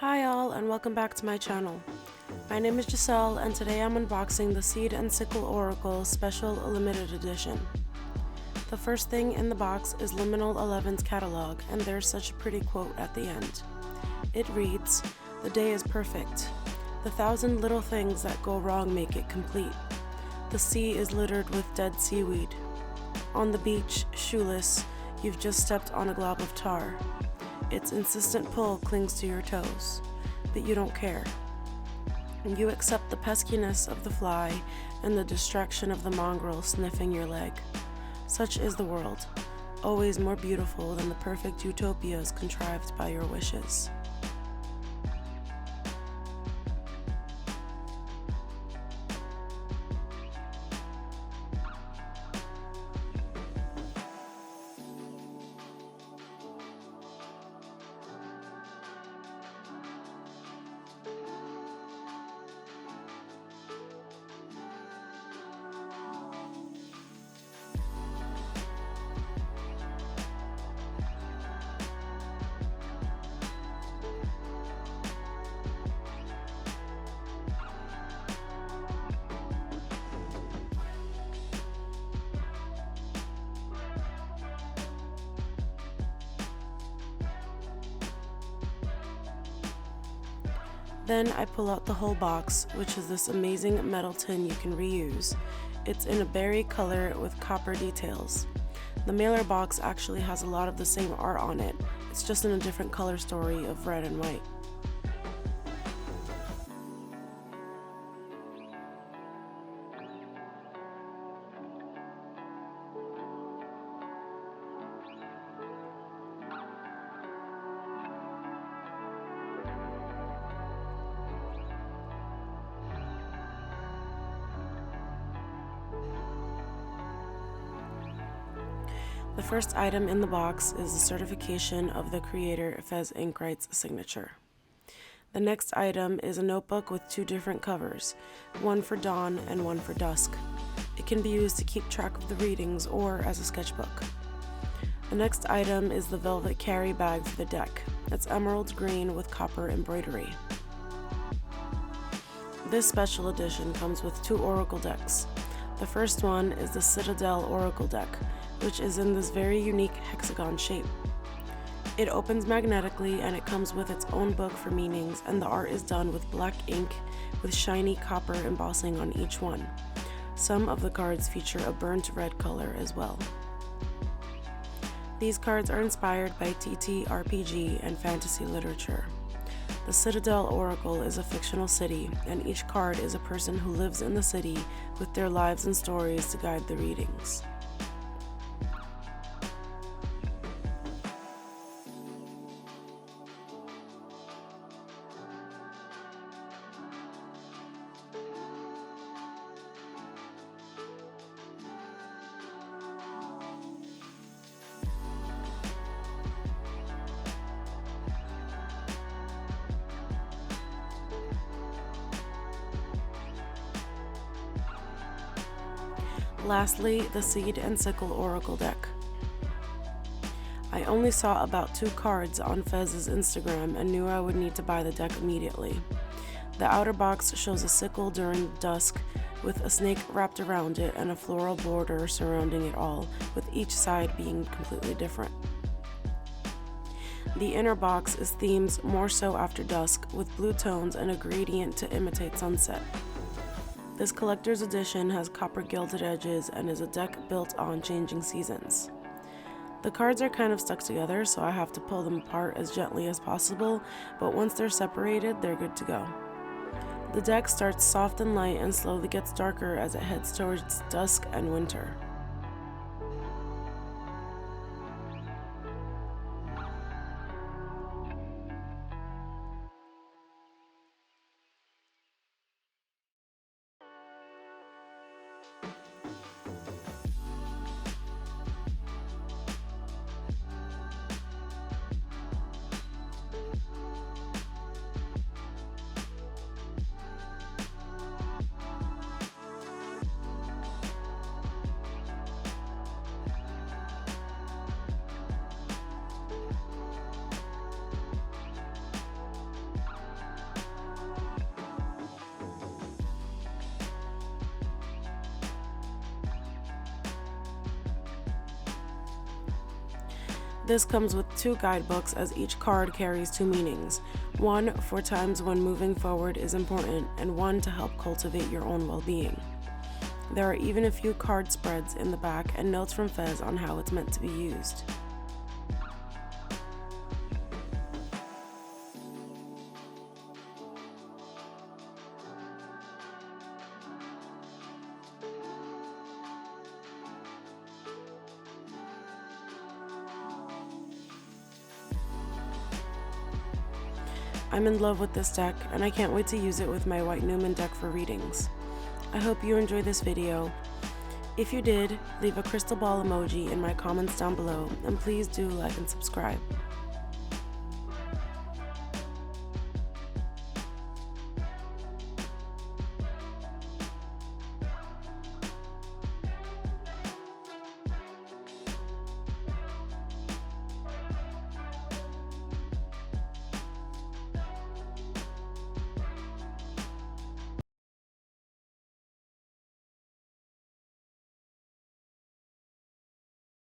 Hi all, and welcome back to my channel. My name is Giselle, and today I'm unboxing the Seed and Sickle Oracle Special Limited Edition. The first thing in the box is Liminal 11's catalog, and there's such a pretty quote at the end. It reads, "The day is perfect. The 1,000 little things that go wrong make it complete. The sea is littered with dead seaweed. On the beach, shoeless, you've just stepped on a glob of tar. Its insistent pull clings to your toes, but you don't care. You accept the peskiness of the fly and the distraction of the mongrel sniffing your leg. Such is the world, always more beautiful than the perfect utopias contrived by your wishes." Then I pull out the whole box, which is this amazing metal tin you can reuse. It's in a berry color with copper details. The mailer box actually has a lot of the same art on it, it's just in a different color story of red and white. The first item in the box is the certification of the creator Fez Inkwright's signature. The next item is a notebook with two different covers, one for dawn and one for dusk. It can be used to keep track of the readings or as a sketchbook. The next item is the velvet carry bag for the deck. It's emerald green with copper embroidery. This special edition comes with two oracle decks. The first one is the Citadel Oracle deck, which is in this very unique hexagon shape. It opens magnetically and it comes with its own book for meanings, and the art is done with black ink with shiny copper embossing on each one. Some of the cards feature a burnt red color as well. These cards are inspired by TTRPG and fantasy literature. The Citadel Oracle is a fictional city, and each card is a person who lives in the city with their lives and stories to guide the readings. Lastly, the Seed and Sickle Oracle deck. I only saw about 2 cards on Fez's Instagram and knew I would need to buy the deck immediately. The outer box shows a sickle during dusk with a snake wrapped around it and a floral border surrounding it all, with each side being completely different. The inner box is themed more so after dusk, with blue tones and a gradient to imitate sunset. This collector's edition has copper gilded edges and is a deck built on changing seasons. The cards are kind of stuck together, so I have to pull them apart as gently as possible, but once they're separated, they're good to go. The deck starts soft and light and slowly gets darker as it heads towards dusk and winter. This comes with 2 guidebooks, as each card carries 2 meanings. One for times when moving forward is important, and one to help cultivate your own well-being. There are even a few card spreads in the back and notes from Fez on how it's meant to be used. I'm in love with this deck, and I can't wait to use it with my White Newman deck for readings. I hope you enjoyed this video. If you did, leave a crystal ball emoji in my comments down below, and please do like and subscribe.